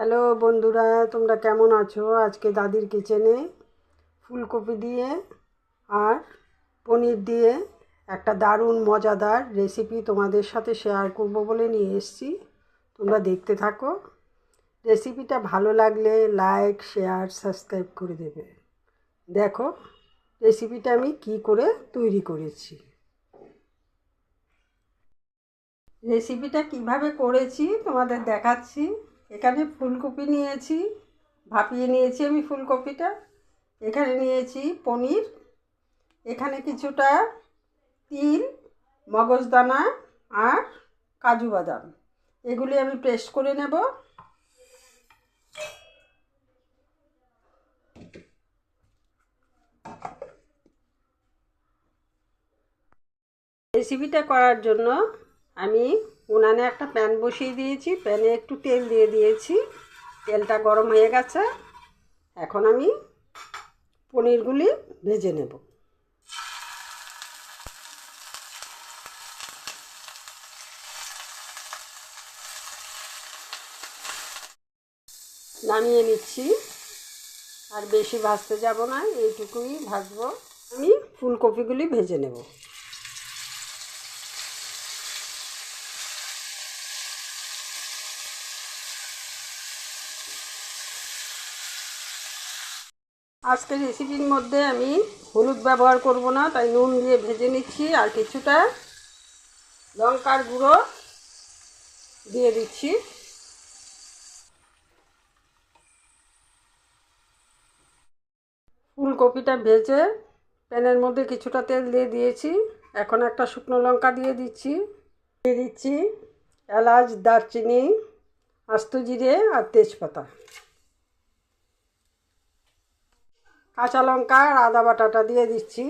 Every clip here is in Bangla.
হ্যালো বন্ধুরা, তোমরা কেমন আছো? আজকে দাদির কিচেনে ফুলকপি দিয়ে আর পনির দিয়ে একটা দারুণ মজাদার রেসিপি তোমাদের সাথে শেয়ার করব বলে নিয়ে এসেছি। তোমরা দেখতে থাকো। রেসিপিটা ভালো লাগলে লাইক, শেয়ার, সাবস্ক্রাইব করে দেবে। দেখো রেসিপিটা আমি কি করে তৈরি করেছি। রেসিপিটা কিভাবে করেছি তোমাদের দেখাচ্ছি। এখানে ফুলকপি নিয়েছি, ভাপিয়ে নিয়েছি আমি ফুলকপিটা। এখানে নিয়েছি পনির, এখানে কিছুটা তিল, মগজদানা আর কাজু বাদাম, এগুলি আমি পেস্ট করে নেব। রেসিপিটা করার জন্য আমি উনানে একটা প্যান বসিয়ে দিয়েছি, প্যানে একটু তেল দিয়ে দিয়েছি, তেলটা গরম হয়ে গেছে। এখন আমি পনিরগুলি ভেজে নেব। নামিয়ে নিচ্ছি, আর বেশি ভাজতে যাব না, এইটুকুই ভাজবো। আমি ফুলকপিগুলি ভেজে নেব। আজকের রেসিপির মধ্যে আমি হলুদ ব্যবহার করব না, তাই নুন দিয়ে ভেজে নিচ্ছি। আর কিছুটা লঙ্কার গুঁড়ো দিয়ে দিচ্ছি। ফুলকপিটা ভেজে প্যানের মধ্যে কিছুটা তেল দিয়ে দিয়েছি। এখন একটা শুকনো লঙ্কা দিয়ে দিচ্ছি এলাচ, দারচিনি, আস্ত জিরে আর তেজপাতা, কাঁচা লঙ্কা আর আদা বাটাটা দিয়ে দিচ্ছি।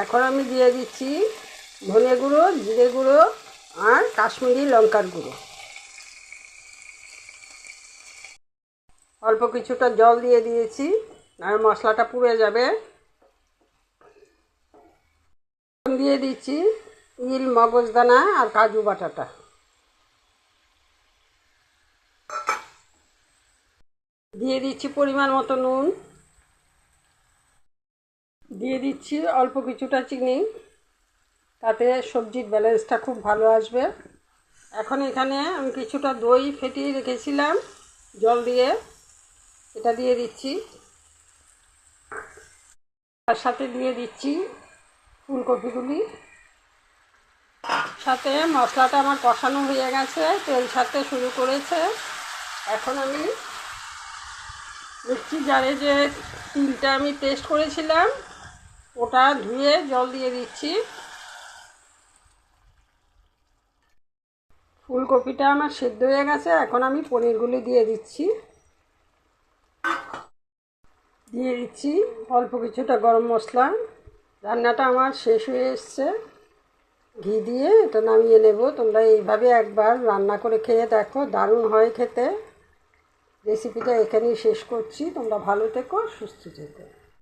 এখন আমি দিয়ে দিচ্ছি ধনে গুঁড়ো, জিরে গুঁড়ো আর কাশ্মীরি লঙ্কার গুঁড়ো। অল্প কিছুটা জল দিয়ে দিয়েছি, আর মশলাটা পুড়ে যাবে। দিয়ে দিচ্ছি তিল, মগজদানা আর কাজু বাটাটা। দিয়ে দিচ্ছি পরিমাণ মতো নুন, দিয়ে দিচ্ছি অল্প কিছুটা চিনি, তাতে সবজির ব্যালেন্সটা খুব ভালো আসবে। এখন এখানে আমি কিছুটা দই ফেটিয়ে রেখেছিলাম জল দিয়ে, এটা দিয়ে দিচ্ছি। তার সাথে দিয়ে দিচ্ছি ফুলকপিগুলি। সাথে মশলাটা আমার কষানো হয়ে গেছে, তেল ছাড়তে শুরু করেছে। এখন আমি মিক্সি জারে যে তিলটা আমি পেস্ট করেছিলাম ওটা ধুয়ে জল দিয়ে দিচ্ছি। ফুলকপিটা আমার সেদ্ধ হয়ে গেছে, এখন আমি পনিরগুলি দিয়ে দিচ্ছি। দিয়ে দিচ্ছি অল্প কিছুটা গরম মশলা। রান্নাটা আমার শেষ হয়ে এসছে, ঘি দিয়ে এটা নামিয়ে নেব। তোমরা এইভাবে একবার রান্না করে খেয়ে দেখো, দারুণ হয় খেতে। রেসিপিটা এখানেই শেষ করছি। তোমরা ভালো থেকো, সুস্থ থেকো।